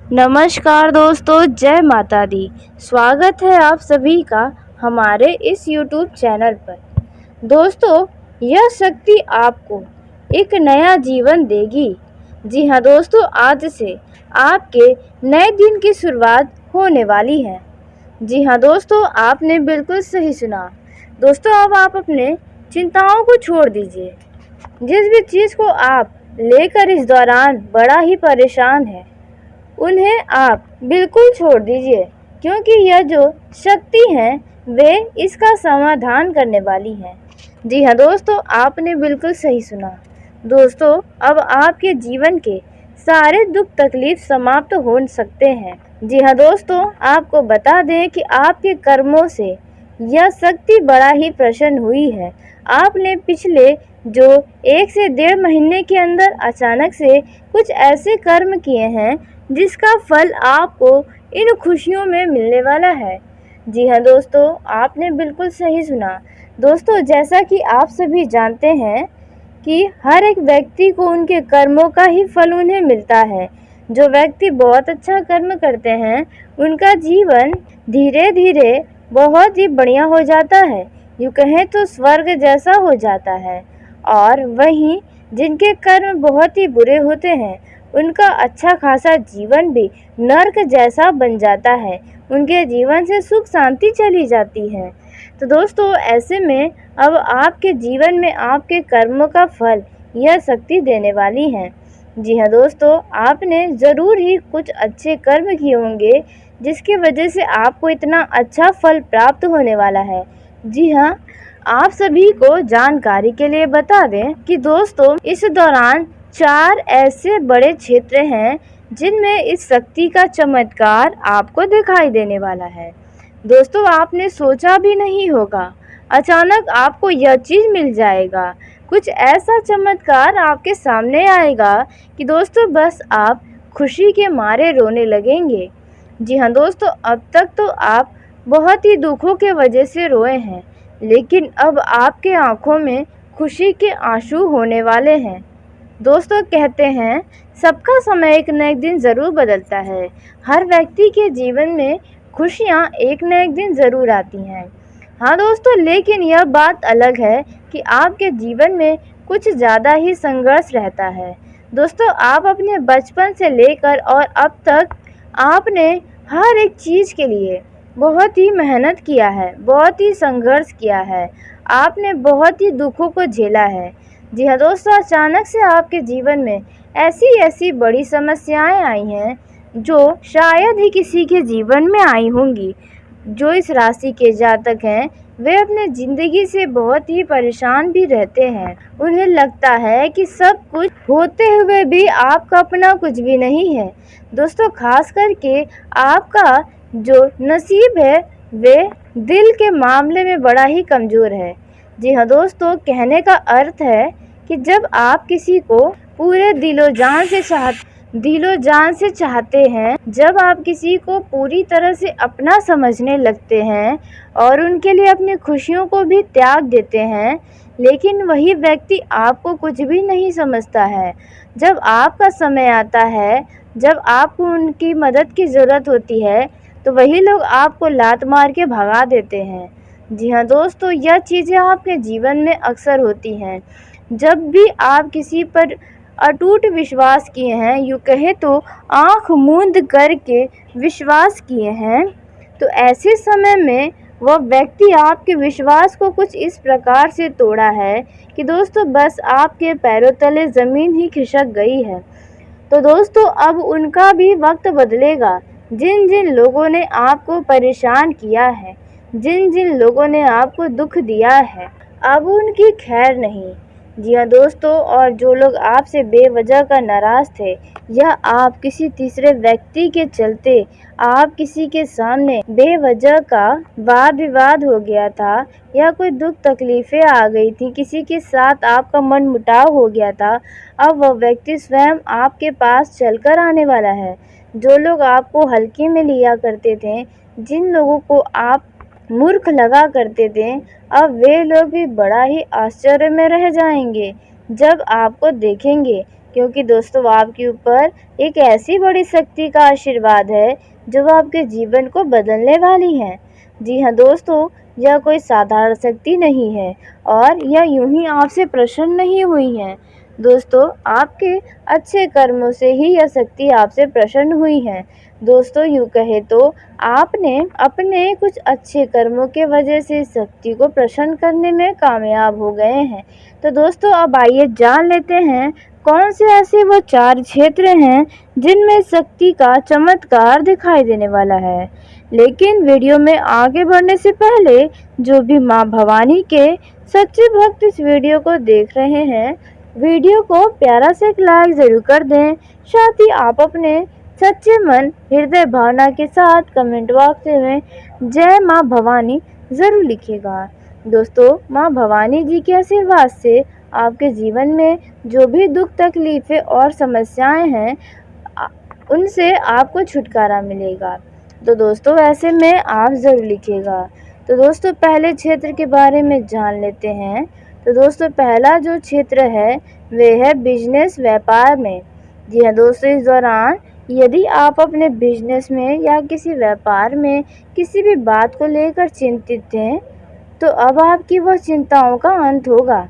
नमस्कार दोस्तों, जय माता दी। स्वागत है आप सभी का हमारे इस YouTube चैनल पर। दोस्तों, यह शक्ति आपको एक नया जीवन देगी। जी हाँ दोस्तों, आज से आपके नए दिन की शुरुआत होने वाली है। जी हाँ दोस्तों, आपने बिल्कुल सही सुना। दोस्तों, अब आप अपने चिंताओं को छोड़ दीजिए। जिस भी चीज़ को आप लेकर इस दौरान बड़ा ही परेशान हैं, उन्हें आप बिल्कुल छोड़ दीजिए, क्योंकि यह जो शक्ति है वे इसका समाधान करने वाली हैं। जी हाँ दोस्तों, आपने बिल्कुल सही सुना। दोस्तों, अब आपके जीवन के सारे दुख तकलीफ समाप्त हो सकते हैं। जी हाँ दोस्तों, आपको बता दें कि आपके कर्मों से यह शक्ति बड़ा ही प्रसन्न हुई है। आपने पिछले जो 1 से 1.5 महीने के अंदर अचानक से कुछ ऐसे कर्म किए हैं जिसका फल आपको इन खुशियों में मिलने वाला है। जी हाँ दोस्तों, आपने बिल्कुल सही सुना। दोस्तों, जैसा कि आप सभी जानते हैं कि हर एक व्यक्ति को उनके कर्मों का ही फल उन्हें मिलता है। जो व्यक्ति बहुत अच्छा कर्म करते हैं, उनका जीवन धीरे धीरे बहुत ही बढ़िया हो जाता है, यूँ कहें तो स्वर्ग जैसा हो जाता है। और वहीं जिनके कर्म बहुत ही बुरे होते हैं, उनका अच्छा खासा जीवन भी नर्क जैसा बन जाता है। उनके जीवन से सुख शांति चली जाती है। तो दोस्तों, ऐसे में अब आपके जीवन में आपके कर्मों का फल यह शक्ति देने वाली है। जी हाँ दोस्तों, आपने ज़रूर ही कुछ अच्छे कर्म किए होंगे जिसकी वजह से आपको इतना अच्छा फल प्राप्त होने वाला है। जी हाँ, आप सभी को जानकारी के लिए बता दें कि दोस्तों, इस दौरान 4 ऐसे बड़े क्षेत्र हैं जिनमें इस शक्ति का चमत्कार आपको दिखाई देने वाला है। दोस्तों, आपने सोचा भी नहीं होगा, अचानक आपको यह चीज़ मिल जाएगा। कुछ ऐसा चमत्कार आपके सामने आएगा कि दोस्तों बस आप खुशी के मारे रोने लगेंगे। जी हाँ दोस्तों, अब तक तो आप बहुत ही दुखों के वजह से रोए हैं, लेकिन अब आपके आंखों में खुशी के आंसू होने वाले हैं। दोस्तों, कहते हैं सबका समय एक न एक दिन ज़रूर बदलता है। हर व्यक्ति के जीवन में खुशियाँ एक न एक दिन ज़रूर आती हैं। हाँ दोस्तों, लेकिन यह बात अलग है कि आपके जीवन में कुछ ज़्यादा ही संघर्ष रहता है। दोस्तों, आप अपने बचपन से लेकर और अब तक आपने हर एक चीज़ के लिए बहुत ही मेहनत किया है, बहुत ही संघर्ष किया है, आपने बहुत ही दुखों को झेला है। जी हाँ दोस्तों, अचानक से आपके जीवन में ऐसी बड़ी समस्याएं आई हैं जो शायद ही किसी के जीवन में आई होंगी। जो इस राशि के जातक हैं, वे अपने ज़िंदगी से बहुत ही परेशान भी रहते हैं। उन्हें लगता है कि सब कुछ होते हुए भी आपका अपना कुछ भी नहीं है। दोस्तों, खास करके आपका जो नसीब है वे दिल के मामले में बड़ा ही कमज़ोर है। जी हाँ दोस्तों, कहने का अर्थ है कि जब आप किसी को पूरे दिलो जान से चाहते हैं, जब आप किसी को पूरी तरह से अपना समझने लगते हैं और उनके लिए अपनी खुशियों को भी त्याग देते हैं, लेकिन वही व्यक्ति आपको कुछ भी नहीं समझता है। जब आपका समय आता है, जब आपको उनकी मदद की ज़रूरत होती है, तो वही लोग आपको लात मार के भगा देते हैं। जी हाँ दोस्तों, यह चीज़ें आपके जीवन में अक्सर होती हैं। जब भी आप किसी पर अटूट विश्वास किए हैं, यूँ कहे तो आँख मूंद करके विश्वास किए हैं, तो ऐसे समय में वह व्यक्ति आपके विश्वास को कुछ इस प्रकार से तोड़ा है कि दोस्तों बस आपके पैरों तले ज़मीन ही खिसक गई है। तो दोस्तों, अब उनका भी वक्त बदलेगा। जिन जिन लोगों ने आपको परेशान किया है, जिन जिन लोगों ने आपको दुख दिया है, अब उनकी खैर नहीं। जी हाँ दोस्तों, और जो लोग आपसे बेवजह का नाराज़ थे, या आप किसी तीसरे व्यक्ति के चलते आप किसी के सामने बेवजह का वाद विवाद हो गया था, या कोई दुख तकलीफ़ें आ गई थी, किसी के साथ आपका मन मुटाव हो गया था, अब वह व्यक्ति स्वयं आपके पास चलकर आने वाला है। जो लोग आपको हल्के में लिया करते थे, जिन लोगों को आप मूर्ख लगा करते थे, अब वे लोग भी बड़ा ही आश्चर्य में रह जाएंगे जब आपको देखेंगे क्योंकि दोस्तों आपके ऊपर एक ऐसी बड़ी शक्ति का आशीर्वाद है जो आपके जीवन को बदलने वाली है। जी हाँ दोस्तों, यह कोई साधारण शक्ति नहीं है और यह यूं ही आपसे प्रसन्न नहीं हुई है। दोस्तों आपके अच्छे कर्मों से ही यह शक्ति आपसे प्रसन्न हुई है। दोस्तों यूं कहे तो आपने अपने कुछ अच्छे कर्मों के वजह से इस शक्ति को प्रसन्न करने में कामयाब हो गए हैं। तो दोस्तों अब आइए जान लेते हैं कौन से ऐसे वो 4 क्षेत्र हैं जिनमें शक्ति का चमत्कार दिखाई देने वाला है। लेकिन वीडियो में आगे बढ़ने से पहले जो भी माँ भवानी के सच्चे भक्त इस वीडियो को देख रहे हैं, वीडियो को प्यारा से एक लाइक ज़रूर कर दें। साथ ही आप अपने सच्चे मन हृदय भावना के साथ कमेंट बॉक्स में जय माँ भवानी ज़रूर लिखिएगा। दोस्तों माँ भवानी जी के आशीर्वाद से आपके जीवन में जो भी दुख तकलीफ़ें और समस्याएं हैं उनसे आपको छुटकारा मिलेगा। तो दोस्तों ऐसे में आप ज़रूर लिखिएगा। तो दोस्तों पहले क्षेत्र के बारे में जान लेते हैं। तो दोस्तों पहला जो क्षेत्र है वह है बिजनेस व्यापार में। जी हाँ दोस्तों, इस दौरान यदि आप अपने बिजनेस में या किसी व्यापार में किसी भी बात को लेकर चिंतित हैं तो अब आपकी वह चिंताओं का अंत होगा।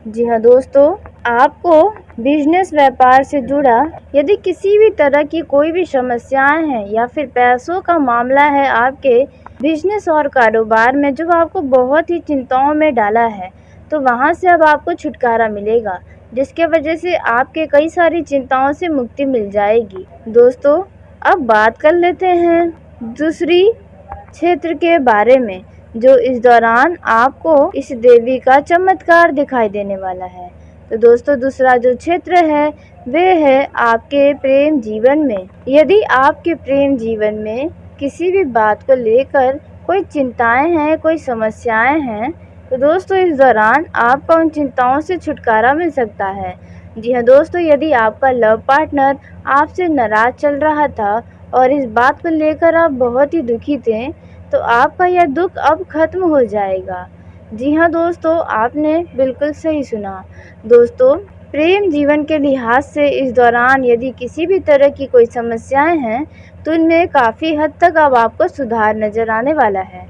जी हाँ दोस्तों, आपको बिजनेस व्यापार से जुड़ा यदि किसी भी तरह की कोई भी समस्याएं हैं या फिर पैसों का मामला है आपके बिजनेस और कारोबार में जो आपको बहुत ही चिंताओं में डाला है, तो वहां से अब आपको छुटकारा मिलेगा, जिसके वजह से आपके कई सारी चिंताओं से मुक्ति मिल जाएगी। दोस्तों अब बात कर लेते हैं दूसरी क्षेत्र के बारे में, जो इस दौरान आपको इस देवी का चमत्कार दिखाई देने वाला है। तो दोस्तों दूसरा जो क्षेत्र है वह है आपके प्रेम जीवन में। यदि आपके प्रेम जीवन में किसी भी बात को लेकर कोई चिंताएं हैं, कोई समस्याएं हैं, तो दोस्तों इस दौरान आपको उन चिंताओं से छुटकारा मिल सकता है। जी हाँ दोस्तों, यदि आपका लव पार्टनर आपसे नाराज चल रहा था और इस बात को लेकर आप बहुत ही दुखी थे, तो आपका यह दुख अब खत्म हो जाएगा। जी हाँ दोस्तों, आपने बिल्कुल सही सुना। दोस्तों प्रेम जीवन के लिहाज से इस दौरान यदि किसी भी तरह की कोई समस्याएं हैं तो उनमें काफ़ी हद तक अब आपको सुधार नज़र आने वाला है।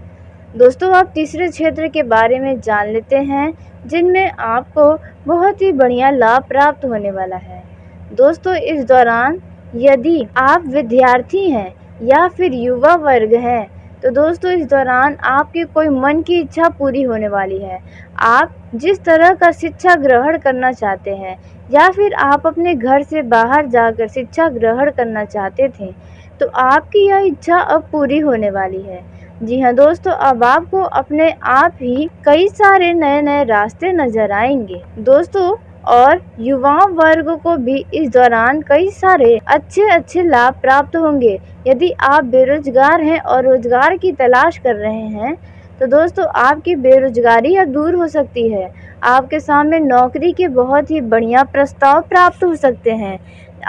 दोस्तों आप तीसरे क्षेत्र के बारे में जान लेते हैं जिनमें आपको बहुत ही बढ़िया लाभ प्राप्त होने वाला है। दोस्तों इस दौरान यदि आप विद्यार्थी हैं या फिर युवा वर्ग हैं तो दोस्तों इस दौरान आपकी कोई मन की इच्छा पूरी होने वाली है। आप जिस तरह का शिक्षा ग्रहण करना चाहते हैं या फिर आप अपने घर से बाहर जाकर शिक्षा ग्रहण करना चाहते थे तो आपकी यह इच्छा अब पूरी होने वाली है। जी हाँ दोस्तों, अब आपको अपने आप ही कई सारे नए नए रास्ते नजर आएंगे। दोस्तों और युवा वर्ग को भी इस दौरान कई सारे अच्छे लाभ प्राप्त होंगे। यदि आप बेरोजगार हैं और रोजगार की तलाश कर रहे हैं तो दोस्तों आपकी बेरोजगारी अब दूर हो सकती है। आपके सामने नौकरी के बहुत ही बढ़िया प्रस्ताव प्राप्त हो सकते हैं।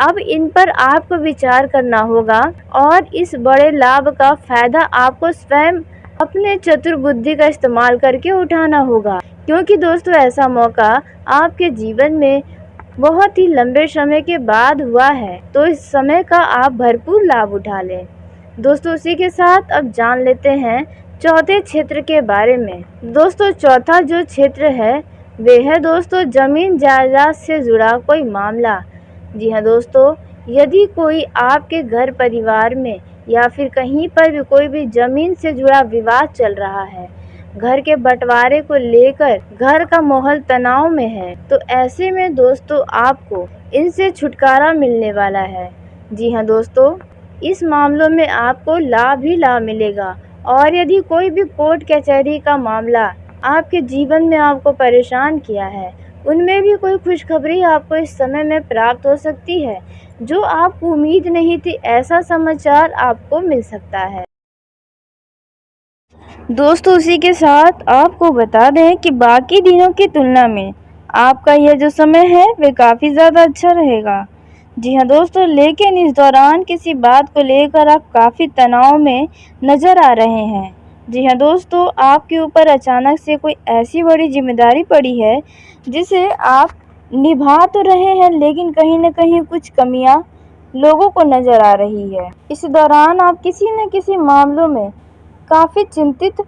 अब इन पर आपको विचार करना होगा और इस बड़े लाभ का फायदा आपको स्वयं अपने चतुर बुद्धि का इस्तेमाल करके उठाना होगा, क्योंकि दोस्तों ऐसा मौका आपके जीवन में बहुत ही लंबे समय के बाद हुआ है, तो इस समय का आप भरपूर लाभ उठा लें। दोस्तों उसी के साथ अब जान लेते हैं चौथे क्षेत्र के बारे में। दोस्तों चौथा जो क्षेत्र है वह है दोस्तों जमीन जायदाद से जुड़ा कोई मामला। जी हाँ दोस्तों, यदि कोई आपके घर परिवार में या फिर कहीं पर भी कोई भी ज़मीन से जुड़ा विवाद चल रहा है, घर के बंटवारे को लेकर घर का माहौल तनाव में है, तो ऐसे में दोस्तों आपको इनसे छुटकारा मिलने वाला है। जी हाँ दोस्तों, इस मामलों में आपको लाभ ही लाभ मिलेगा। और यदि कोई भी कोर्ट कचहरी का मामला आपके जीवन में आपको परेशान किया है, उनमें भी कोई खुशखबरी आपको इस समय में प्राप्त हो सकती है। जो आपको उम्मीद नहीं थी, ऐसा समाचार आपको मिल सकता है। दोस्तों उसी के साथ आपको बता दें कि बाकी दिनों की तुलना में आपका यह जो समय है वह काफ़ी ज़्यादा अच्छा रहेगा। जी हाँ दोस्तों, लेकिन इस दौरान किसी बात को लेकर आप काफ़ी तनाव में नज़र आ रहे हैं। जी हाँ दोस्तों, आपके ऊपर अचानक से कोई ऐसी बड़ी जिम्मेदारी पड़ी है जिसे आप निभा तो रहे हैं, लेकिन कहीं न कहीं कुछ कमियां लोगों को नज़र आ रही है। इस दौरान आप किसी न किसी मामलों में काफ़ी चिंतित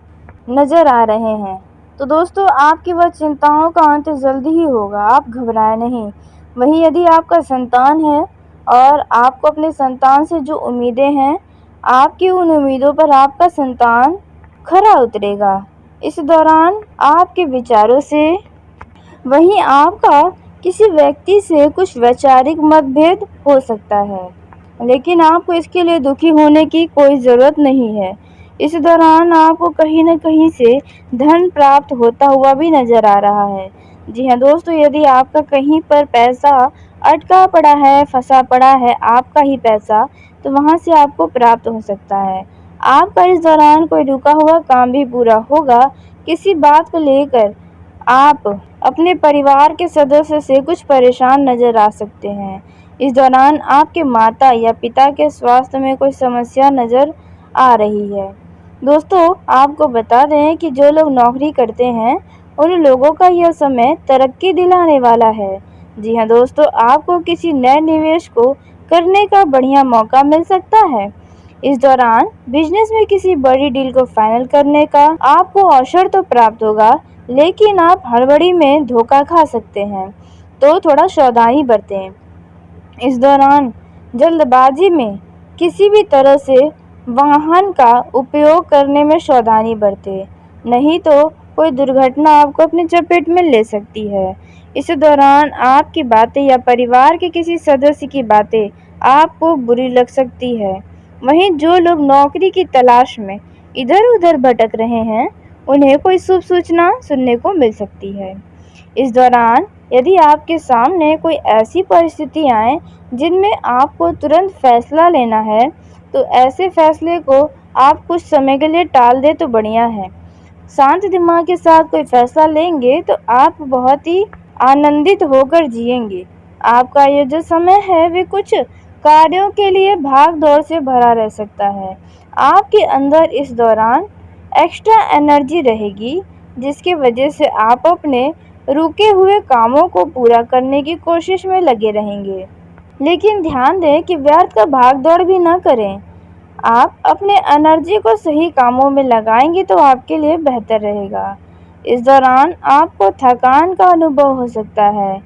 नज़र आ रहे हैं। तो दोस्तों, आपकी वह चिंताओं का अंत जल्दी ही होगा, आप घबराएं नहीं। वहीं यदि आपका संतान है और आपको अपने संतान से जो उम्मीदें हैं, आपकी उन उम्मीदों पर आपका संतान खरा उतरेगा। इस दौरान आपके विचारों से, वहीं आपका किसी व्यक्ति से कुछ वैचारिक मतभेद हो सकता है, लेकिन आपको इसके लिए दुखी होने की कोई ज़रूरत नहीं है। इस दौरान आपको कहीं न कहीं से धन प्राप्त होता हुआ भी नज़र आ रहा है। जी हाँ दोस्तों, यदि आपका कहीं पर पैसा अटका पड़ा है, फँसा पड़ा है, आपका ही पैसा, तो वहाँ से आपको प्राप्त हो सकता है। आपका इस दौरान कोई रुका हुआ काम भी पूरा होगा। किसी बात को लेकर आप अपने परिवार के सदस्य से कुछ परेशान नज़र आ सकते हैं। इस दौरान आपके माता या पिता के स्वास्थ्य में कोई समस्या नज़र आ रही है। दोस्तों, आपको बता दें कि जो लोग नौकरी करते हैं, उन लोगों का यह समय तरक्की दिलाने वाला है। जी हाँ दोस्तों, आपको किसी नए निवेश को करने का बढ़िया मौका मिल सकता है। इस दौरान बिजनेस में किसी बड़ी डील को फाइनल करने का आपको अवसर तो प्राप्त होगा, लेकिन आप हड़बड़ी में धोखा खा सकते हैं, तो थोड़ा सावधानी बरतें। इस दौरान जल्दबाजी में किसी भी तरह से वाहन का उपयोग करने में सावधानी बरतें, नहीं तो कोई दुर्घटना आपको अपनी चपेट में ले सकती है। इस दौरान आपकी बातें या परिवार के किसी सदस्य की बातें आपको बुरी लग सकती है। वहीं जो लोग नौकरी की तलाश में इधर-उधर भटक रहे हैं, उन्हें कोई शुभ सूचना सुनने को मिल सकती है। इस दौरान यदि आपके सामने कोई ऐसी परिस्थिति आए जिनमें आपको तुरंत फैसला लेना है, तो ऐसे फैसले को आप कुछ समय के लिए टाल दें तो बढ़िया है। शांत दिमाग के साथ कोई फैसला लेंगे तो आप बहुत ही आनंदित होकर जिएंगे। आपका ये जो समय है, वे कुछ कार्यों के लिए भाग दौड़ से भरा रह सकता है। आपके अंदर इस दौरान एक्स्ट्रा एनर्जी रहेगी, जिसकी वजह से आप अपने रुके हुए कामों को पूरा करने की कोशिश में लगे रहेंगे। लेकिन ध्यान दें कि व्यर्थ का भाग दौड़ भी न करें। आप अपने एनर्जी को सही कामों में लगाएंगे तो आपके लिए बेहतर रहेगा। इस दौरान आपको थकान का अनुभव हो सकता है।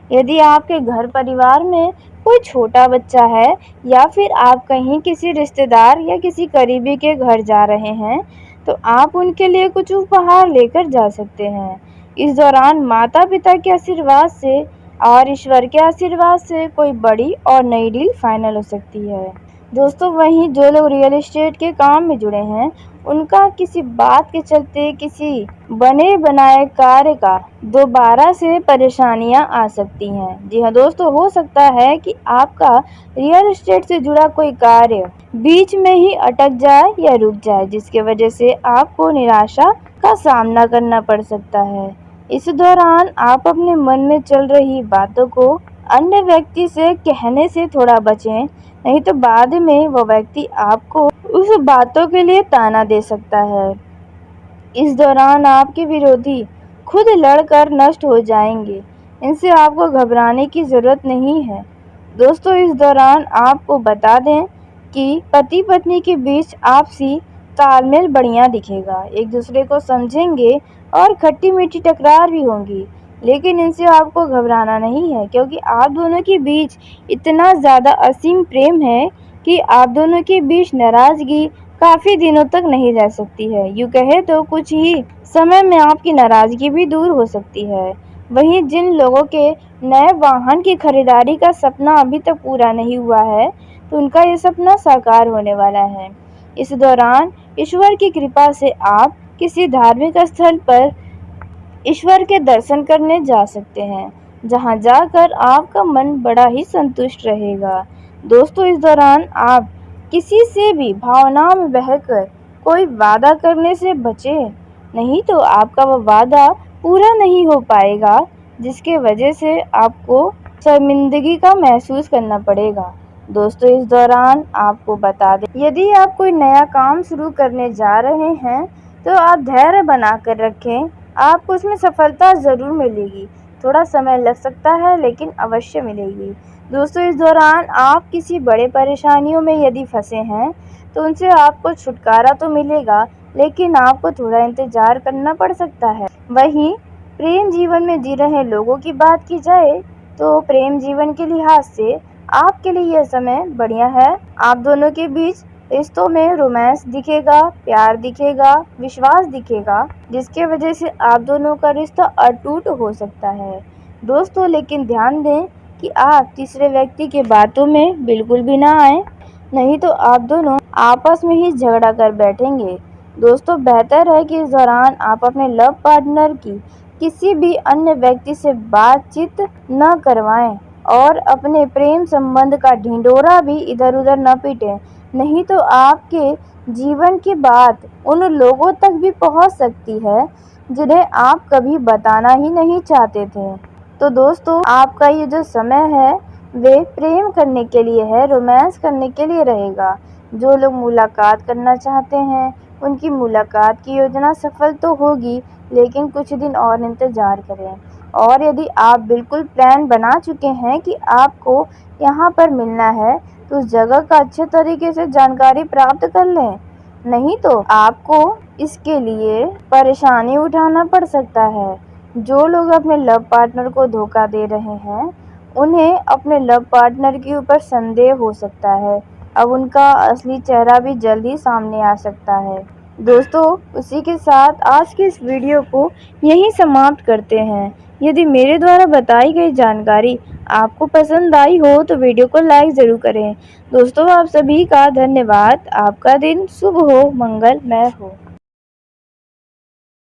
यदि आपके घर परिवार में कोई छोटा बच्चा है या फिर आप कहीं किसी रिश्तेदार या किसी करीबी के घर जा रहे हैं, तो आप उनके लिए कुछ उपहार लेकर जा सकते हैं। इस दौरान माता-पिता के आशीर्वाद से और ईश्वर के आशीर्वाद से कोई बड़ी और नई डील फाइनल हो सकती है। दोस्तों, वहीं जो लोग रियल एस्टेट के काम में जुड़े हैं, उनका किसी बात के चलते किसी बने बनाए कार्य का दोबारा से परेशानियां आ सकती हैं। जी हाँ दोस्तों, हो सकता है कि आपका रियल एस्टेट से जुड़ा कोई कार्य बीच में ही अटक जाए या रुक जाए, जिसकी वजह से आपको निराशा का सामना करना पड़ सकता है। इस दौरान आप अपने मन में चल रही बातों को अन्य व्यक्ति से कहने से थोड़ा बचें, नहीं तो बाद में वह व्यक्ति आपको उस बातों के लिए ताना दे सकता है। इस दौरान आपके विरोधी खुद लड़कर नष्ट हो जाएंगे। इनसे आपको घबराने की ज़रूरत नहीं है। दोस्तों, इस दौरान आपको बता दें कि पति पत्नी के बीच आपसी तालमेल बढ़िया दिखेगा, एक दूसरे को समझेंगे और खट्टी मीठी टकरार भी होंगी, लेकिन इनसे आपको घबराना नहीं है, क्योंकि आप दोनों के बीच इतना ज़्यादा असीम प्रेम है कि आप दोनों के बीच नाराज़गी काफ़ी दिनों तक नहीं रह सकती है। यूँ कहे तो कुछ ही समय में आपकी नाराज़गी भी दूर हो सकती है। वहीं जिन लोगों के नए वाहन की खरीदारी का सपना अभी तक पूरा नहीं हुआ है, तो उनका ये सपना साकार होने वाला है। इस दौरान ईश्वर की कृपा से आप किसी धार्मिक स्थल पर ईश्वर के दर्शन करने जा सकते हैं, जहां जाकर आपका मन बड़ा ही संतुष्ट रहेगा। दोस्तों, इस दौरान आप किसी से भी भावनाओं में बहकर कोई वादा करने से बचें, नहीं तो आपका वह वादा पूरा नहीं हो पाएगा, जिसके वजह से आपको शर्मिंदगी का महसूस करना पड़ेगा। दोस्तों, इस दौरान आपको बता दें, यदि आप कोई नया काम शुरू करने जा रहे हैं, तो आप धैर्य बनाकर रखें, आपको उसमें सफलता ज़रूर मिलेगी। थोड़ा समय लग सकता है लेकिन अवश्य मिलेगी। दोस्तों, इस दौरान आप किसी बड़े परेशानियों में यदि फंसे हैं तो उनसे आपको छुटकारा तो मिलेगा, लेकिन आपको थोड़ा इंतजार करना पड़ सकता है। वहीं प्रेम जीवन में जी रहे लोगों की बात की जाए तो प्रेम जीवन के लिहाज से आपके लिए यह समय बढ़िया है। आप दोनों के बीच रिश्तों में रोमांस दिखेगा, प्यार दिखेगा, विश्वास दिखेगा, जिसके वजह से आप दोनों का रिश्ता अटूट हो सकता है। दोस्तों, लेकिन ध्यान दें कि आप तीसरे व्यक्ति की बातों में बिल्कुल भी ना आए, नहीं तो आप दोनों आपस में ही झगड़ा कर बैठेंगे। दोस्तों, बेहतर है कि इस दौरान आप अपने लव पार्टनर की किसी भी अन्य व्यक्ति से बातचीत न करवाएं और अपने प्रेम संबंध का ढिंढोरा भी इधर-उधर न पीटें, नहीं तो आपके जीवन की बात उन लोगों तक भी पहुंच सकती है जिन्हें आप कभी बताना ही नहीं चाहते थे। तो दोस्तों, आपका ये जो समय है वे प्रेम करने के लिए है, रोमांस करने के लिए रहेगा। जो लोग मुलाकात करना चाहते हैं उनकी मुलाकात की योजना सफल तो होगी, लेकिन कुछ दिन और इंतज़ार करें। और यदि आप बिल्कुल प्लान बना चुके हैं कि आपको यहाँ पर मिलना है तो उस जगह का अच्छे तरीके से जानकारी प्राप्त कर लें, नहीं तो आपको इसके लिए परेशानी उठाना पड़ सकता है। जो लोग अपने लव पार्टनर को धोखा दे रहे हैं उन्हें अपने लव पार्टनर के ऊपर संदेह हो सकता है। अब उनका असली चेहरा भी जल्दी सामने आ सकता है। दोस्तों, उसी के साथ आज की इस वीडियो को यहीं समाप्त करते हैं। यदि मेरे द्वारा बताई गई जानकारी आपको पसंद आई हो तो वीडियो को लाइक ज़रूर करें। दोस्तों, आप सभी का धन्यवाद। आपका दिन शुभ हो, मंगलमय हो।